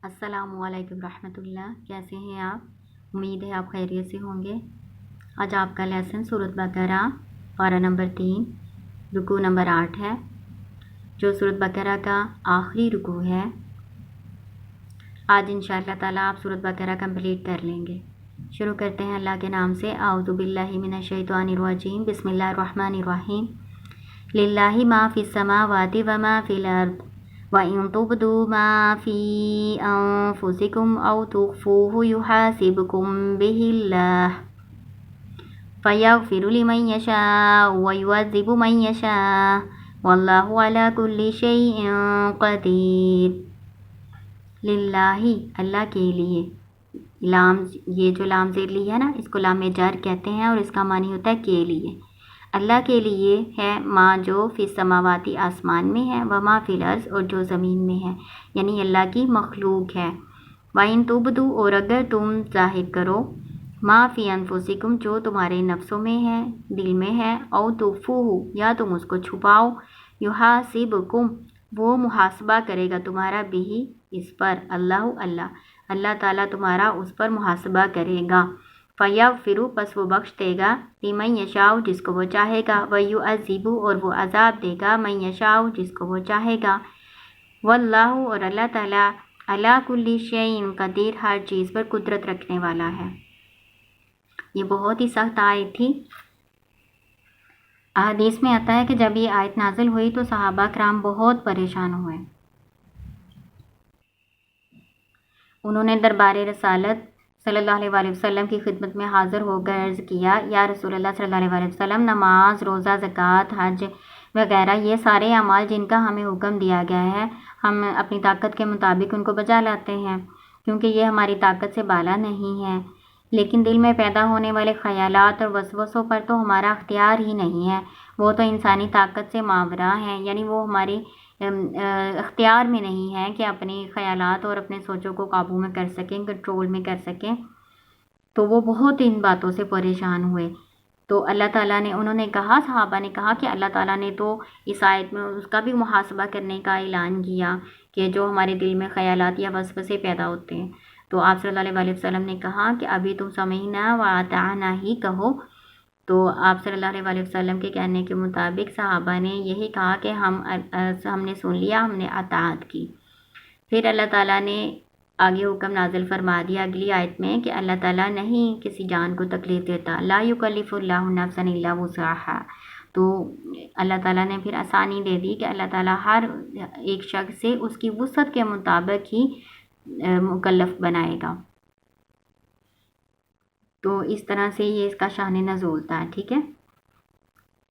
السلام علیکم ورحمۃ اللہ، کیسے ہیں آپ؟ امید ہے آپ خیریت سے ہوں گے۔ آج آپ کا لیسن سورۃ بقرہ پارہ نمبر 3 رکوع نمبر 8 ہے، جو سورۃ بقرہ کا آخری رکوع ہے۔ آج انشاءاللہ تعالیٰ آپ سورۃ بقرہ کمپلیٹ کر لیں گے۔ شروع کرتے ہیں اللہ کے نام سے۔ اعوذ باللہ من الشیطان الرجیم، بسم اللہ الرحمن الرحیم۔ للہ ما فی السماوات وما فی الارض وَإِن تُبْدُوا مَا فِي أَنفُسِكُمْ أَوْ تُخْفُوهُ يُحَاسِبْكُم بِهِ اللَّهُ فَيَغْفِرُ لِمَن يَشَاءُ وَيُعَذِّبُ مَن يَشَاءُ وَاللَّهُ عَلَى كُلِّ شَيْءٍ قَدِيرٌ۔ للہ، اللہ کے لیے۔ یہ جو لام زیر لی ہے نا، اس کو لام جر کہتے ہیں اور اس کا معنی ہوتا ہے کے لیے۔ اللہ کے لیے ہے ماں جو فی السماواتی آسمان میں ہے، وما فی الارض اور جو زمین میں ہے، یعنی اللہ کی مخلوق ہے۔ وَإِن تُبْدُوا اور اگر تم ظاہر کرو، ما فی انفسکم جو تمہارے نفسوں میں ہے، دل میں ہے، او تخفوہ یا تم اس کو چھپاؤ، یحاسبکم وہ محاسبہ کرے گا تمہارا بھی اس پر، اللہ تعالیٰ تمہارا اس پر محاسبہ کرے گا۔ فَيَغْفِرُ پس وہ بخش دے گا، لِمَن یشاء جس کو وہ چاہے گا، وَيُعَذِّبُ اور وہ عذاب دے گا، مَن یشاء جس کو وہ چاہے گا، وَاللَّهُ اور اللہ تعالیٰ عَلَى كُلِّ شَيْءٍ قدیر ہر چیز پر قدرت رکھنے والا ہے۔ یہ بہت ہی سخت آیت تھی۔ احادیث میں آتا ہے کہ جب یہ آیت نازل ہوئی تو صحابہ کرام بہت پریشان ہوئے۔ انہوں نے دربار رسالت صلی اللہ علیہ وسلم کی خدمت میں حاضر ہو کر عرض کیا، یا رسول اللہ صلی اللہ علیہ وسلم، نماز، روزہ، زکوٰۃ، حج وغیرہ یہ سارے اعمال جن کا ہمیں حکم دیا گیا ہے، ہم اپنی طاقت کے مطابق ان کو بجا لاتے ہیں، کیونکہ یہ ہماری طاقت سے بالا نہیں ہے، لیکن دل میں پیدا ہونے والے خیالات اور وسوسوں پر تو ہمارا اختیار ہی نہیں ہے، وہ تو انسانی طاقت سے ماورا ہیں، یعنی وہ ہماری اختیار میں نہیں ہے کہ اپنے خیالات اور اپنے سوچوں کو قابو میں کر سکیں، کنٹرول میں کر سکیں۔ تو وہ بہت ان باتوں سے پریشان ہوئے۔ تو اللہ تعالیٰ نے، انہوں نے کہا، صحابہ نے کہا کہ اللہ تعالیٰ نے تو اس آیت میں اس کا بھی محاسبہ کرنے کا اعلان کیا کہ جو ہمارے دل میں خیالات یا وسوسے پیدا ہوتے ہیں۔ تو آپ صلی اللہ علیہ وسلم نے کہا کہ ابھی تم سمعنا و اطعنا ہی کہو۔ تو آپ صلی اللہ علیہ وسلم کے کہنے کے مطابق صحابہ نے یہی کہا کہ ہم نے سن لیا، ہم نے اطاعت کی۔ پھر اللہ تعالیٰ نے آگے حکم نازل فرما دیا اگلی آیت میں کہ اللہ تعالیٰ نہیں کسی جان کو تکلیف دیتا، لا یکلف اللہ نفسا الا وسعها۔ تو اللہ تعالیٰ نے پھر آسانی دے دی کہ اللہ تعالیٰ ہر ایک شخص سے اس کی وسعت کے مطابق ہی مکلف بنائے گا۔ تو اس طرح سے یہ اس کا شان نزول تھا، ٹھیک ہے۔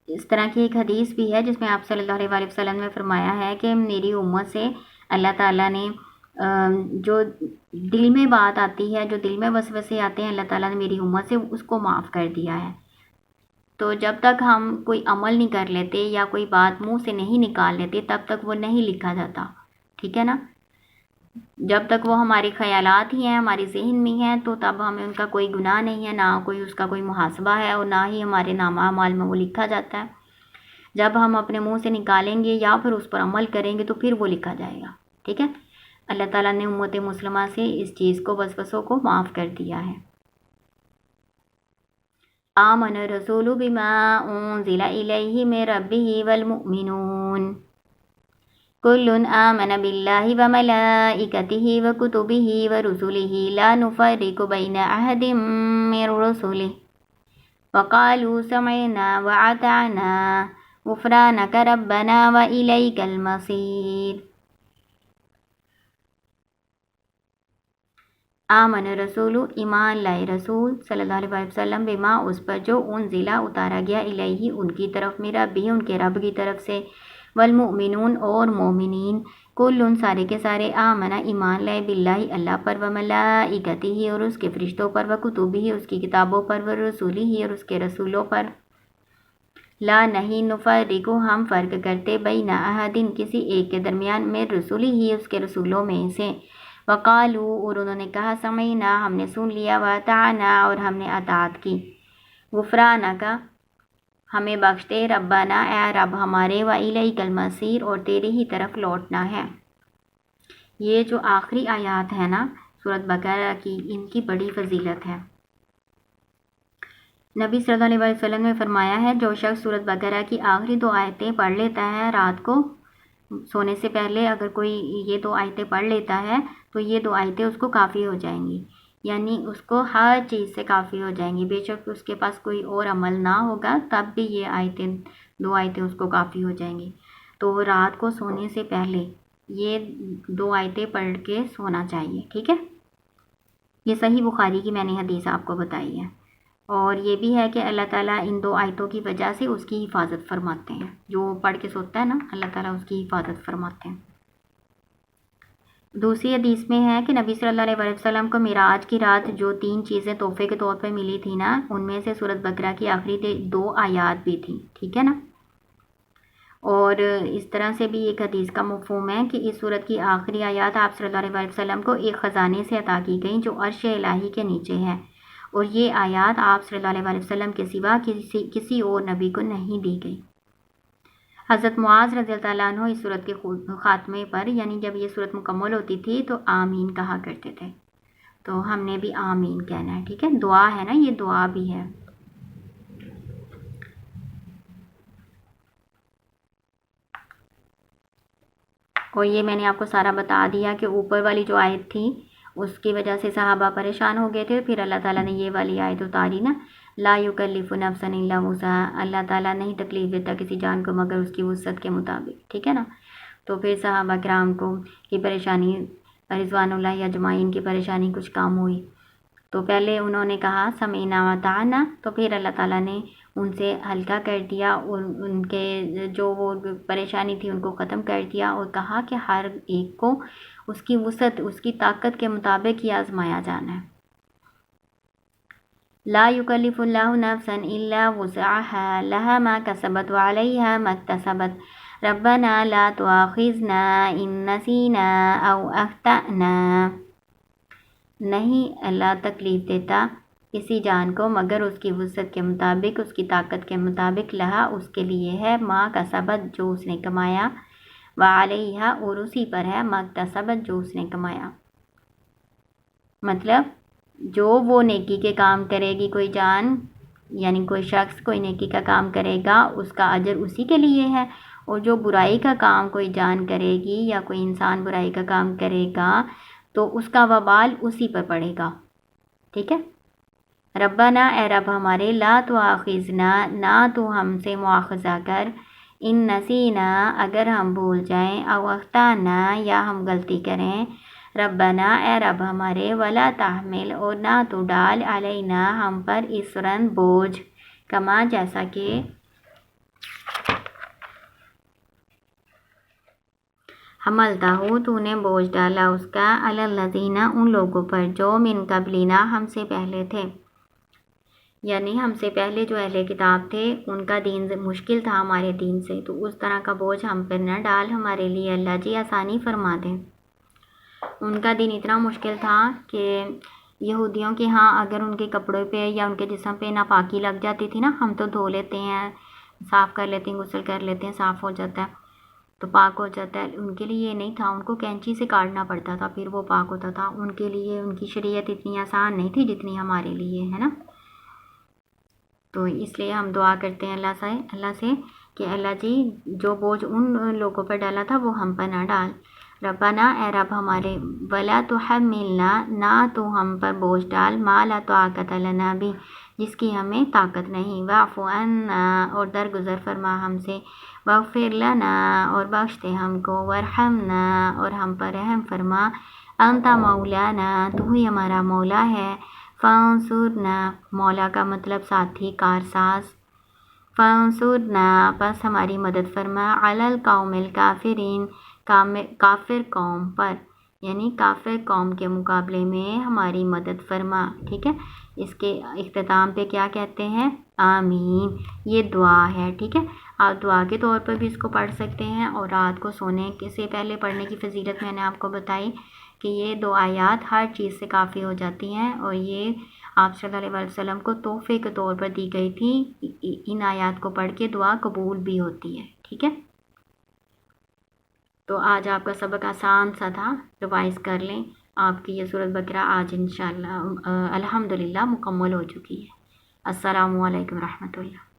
اس طرح کی ایک حدیث بھی ہے جس میں آپ صلی اللہ علیہ وسلم نے فرمایا ہے کہ میری امت سے اللہ تعالیٰ نے جو دل میں بات آتی ہے، جو دل میں وسوسے آتے ہیں، اللہ تعالیٰ نے میری امت سے اس کو معاف کر دیا ہے۔ تو جب تک ہم کوئی عمل نہیں کر لیتے یا کوئی بات منہ سے نہیں نکال لیتے تب تک وہ نہیں لکھا جاتا، ٹھیک ہے نا۔ جب تک وہ ہمارے خیالات ہی ہیں، ہمارے ذہن میں ہیں، تو تب ہمیں ان کا کوئی گناہ نہیں ہے، نہ کوئی اس کا کوئی محاسبہ ہے اور نہ ہی ہمارے نامہ اعمال میں وہ لکھا جاتا ہے۔ جب ہم اپنے منہ سے نکالیں گے یا پھر اس پر عمل کریں گے تو پھر وہ لکھا جائے گا، ٹھیک ہے۔ اللہ تعالیٰ نے امت مسلمہ سے اس چیز کو، وسوسوں کو معاف کر دیا ہے۔ آمن الرسول بما انزل الیہ من ربہ والمؤمنون کل آمن باللہ وملائکتہ وکتبہ ورسلہ لا نفرق بین احد من رسلہ وقالوا سمعنا واطعنا غفرانک ربنا والیک المصیر۔ آمن رسول ایمان لائے رسول صلی اللہ علیہ وسلم، بما اس پر جو انزلہ اتارا گیا، الیہ ان کی طرف، من ربہ ان کے رب کی طرف سے، والمؤمنون اور مومنین، کل سارے کے سارے، آمنہ ایمان لائے، باللہ اللہ پر، وملائکتہ اور اس کے فرشتوں پر، وکتبہ اس کی کتابوں پر، ورسلہ اور اس کے رسولوں پر، لا نہیں، نفرق ہم فرق کرتے، بین احد کسی ایک کے درمیان، میں رسولہ اس کے رسولوں میں سے، وقالو اور انہوں نے کہا، سمعنا ہم نے سن لیا، واطعنا اور ہم نے اطاعت کی، غفرانک ہمیں بخش دے، ربنا اے رب ہمارے، والیک المصیر اور تیرے ہی طرف لوٹنا ہے۔ یہ جو آخری آیات ہے نا سورۃ بقرہ کی، ان کی بڑی فضیلت ہے۔ نبی صلی اللہ علیہ وسلم نے فرمایا ہے جو شخص سورۃ بقرہ کی آخری 2 آیتیں پڑھ لیتا ہے رات کو سونے سے پہلے، اگر کوئی یہ 2 آیتیں پڑھ لیتا ہے تو یہ 2 آیتیں اس کو کافی ہو جائیں گی، یعنی اس کو ہر چیز سے کافی ہو جائیں گی، بے شک اس کے پاس کوئی اور عمل نہ ہوگا تب بھی یہ آیتیں 2 آیتیں اس کو کافی ہو جائیں گی۔ تو رات کو سونے سے پہلے یہ 2 آیتیں پڑھ کے سونا چاہیے، ٹھیک ہے۔ یہ صحیح بخاری کی میں نے حدیث آپ کو بتائی ہے، اور یہ بھی ہے کہ اللہ تعالیٰ ان 2 آیتوں کی وجہ سے اس کی حفاظت فرماتے ہیں، جو پڑھ کے سوتا ہے نا اللہ تعالیٰ اس کی حفاظت فرماتے ہیں۔ دوسری حدیث میں ہے کہ نبی صلی اللہ علیہ وسلم کو معراج کی رات جو 3 چیزیں تحفے کے طور پر ملی تھی نا، ان میں سے سورۃ بقرہ کی آخری 2 آیات بھی تھیں، ٹھیک ہے نا۔ اور اس طرح سے بھی ایک حدیث کا مفہوم ہے کہ اس سورت کی آخری آیات آپ صلی اللہ علیہ وسلم کو ایک خزانے سے عطا کی گئیں جو عرش الہی کے نیچے ہے، اور یہ آیات آپ صلی اللہ علیہ وسلم کے سوا کسی اور نبی کو نہیں دی گئی۔ حضرت معاذ رضی اللہ عنہ اس سورت کے خاتمے پر، یعنی جب یہ سورت مکمل ہوتی تھی تو آمین کہا کرتے تھے، تو ہم نے بھی آمین کہنا ہے، ٹھیک ہے۔ دعا ہے نا، یہ دعا بھی ہے۔ اور یہ میں نے آپ کو سارا بتا دیا کہ اوپر والی جو آیت تھی اس کی وجہ سے صحابہ پریشان ہو گئے تھے، پھر اللہ تعالیٰ نے یہ والی آیت اتاری نا، لا یکلف نفسا الا وسعها، اللہ تعالیٰ نہیں تکلیف دیتا کسی جان کو مگر اس کی وسعت کے مطابق، ٹھیک ہے نا۔ تو پھر صحابہ کرام کو کی پریشانی، رضوان اللہ اجمعین کی پریشانی کچھ کام ہوئی، تو پہلے انہوں نے کہا سمیعنا واطعنا، تو پھر اللہ تعالیٰ نے ان سے ہلکا کر دیا، ان کے جو وہ پریشانی تھی ان کو ختم کر دیا، اور کہا کہ ہر ایک کو اس کی وسعت، اس کی طاقت کے مطابق ہی آزمایا جانا ہے۔ لا یکلف اللہ نفسا الا وسعها لها ما کسبت وعلیہا ما اکتسبت ربنا لا تؤاخذنا ان نسینا او اخطأنا، نہیں اللہ تکلیف دیتا کسی جان کو مگر اس کی وسعت کے مطابق، اس کی طاقت کے مطابق، لہا اس کے لیے ہے، ما کسبت جو اس نے کمایا، وعلیہا اور اسی پر ہے، ما اکتسبت جو اس نے کمایا۔ مطلب جو وہ نیکی کے کام کرے گی کوئی جان، یعنی کوئی شخص کوئی نیکی کا کام کرے گا اس کا اجر اسی کے لیے ہے، اور جو برائی کا کام کوئی جان کرے گی یا کوئی انسان برائی کا کام کرے گا تو اس کا وبال اسی پر پڑے گا، ٹھیک ہے۔ ربنا اے رب ہمارے، لا تؤاخذنا نہ تو ہم سے مواخذہ کر، ان نسینا اگر ہم بھول جائیں، او اخطانا یا ہم غلطی کریں، ربنا اے رب ہمارے، ولا تحمل اور نہ تو ڈال، علینا ہم پر، اسرن بوجھ، کما جیسا کہ حملتا ہو تو نے بوجھ ڈالا اس کا، علی الذین ان لوگوں پر، جو من قبلنا ہم سے پہلے تھے، یعنی ہم سے پہلے جو اہل کتاب تھے ان کا دین مشکل تھا ہمارے دین سے، تو اس طرح کا بوجھ ہم پر نہ ڈال، ہمارے لیے اللہ جی آسانی فرما دیں۔ ان کا دین اتنا مشکل تھا کہ یہودیوں کے ہاں اگر ان کے کپڑوں پہ یا ان کے جسم پہ ناپاکی لگ جاتی تھی نا، ہم تو دھو لیتے ہیں، صاف کر لیتے ہیں، غسل کر لیتے ہیں، صاف ہو جاتا ہے تو پاک ہو جاتا ہے، ان کے لیے یہ نہیں تھا، ان کو کینچی سے کاٹنا پڑتا تھا پھر وہ پاک ہوتا تھا، ان کے لیے ان کی شریعت اتنی آسان نہیں تھی جتنی ہمارے لیے ہے نا۔ تو اس لیے ہم دعا کرتے ہیں اللہ سے کہ اللہ جی جو بوجھ ان لوگوں پر ڈالا تھا وہ ہم پر نہ ڈال، ربنا اے رب ہمارے، ولا تحملنا نہ تو ہم پر بوجھ ڈال، ما لا طاقت لنا بھی جس کی ہمیں طاقت نہیں، واعف عنا اور درگزر فرما ہم سے، واغفر لنا اور بخش دے ہم کو، وارحمنا اور ہم پر رحم فرما، انت مولانا تو ہی ہمارا مولا ہے، فانصرنا مولا کا مطلب ساتھی، کارساز، فانصرنا پس ہماری مدد فرما، علی القوم الکافرین کافر قوم پر، یعنی کافر قوم کے مقابلے میں ہماری مدد فرما، ٹھیک ہے۔ اس کے اختتام پہ کیا کہتے ہیں؟ آمین، یہ دعا ہے، ٹھیک ہے۔ آپ دعا کے طور پر بھی اس کو پڑھ سکتے ہیں، اور رات کو سونے سے پہلے پڑھنے کی فضیلت میں نے آپ کو بتائی کہ یہ 2 آیات ہر چیز سے کافی ہو جاتی ہیں، اور یہ آپ صلی اللہ علیہ وسلم کو تحفے کے طور پر دی گئی تھی، ان آیات کو پڑھ کے دعا قبول بھی ہوتی ہے، ٹھیک ہے۔ تو آج آپ کا سبق آسان سا تھا، ریوائز کر لیں. آپ کی یہ سورۃ بقرہ آج انشاءاللہ الحمدللہ مکمل ہو چکی ہے. السلام علیکم ورحمۃ اللہ.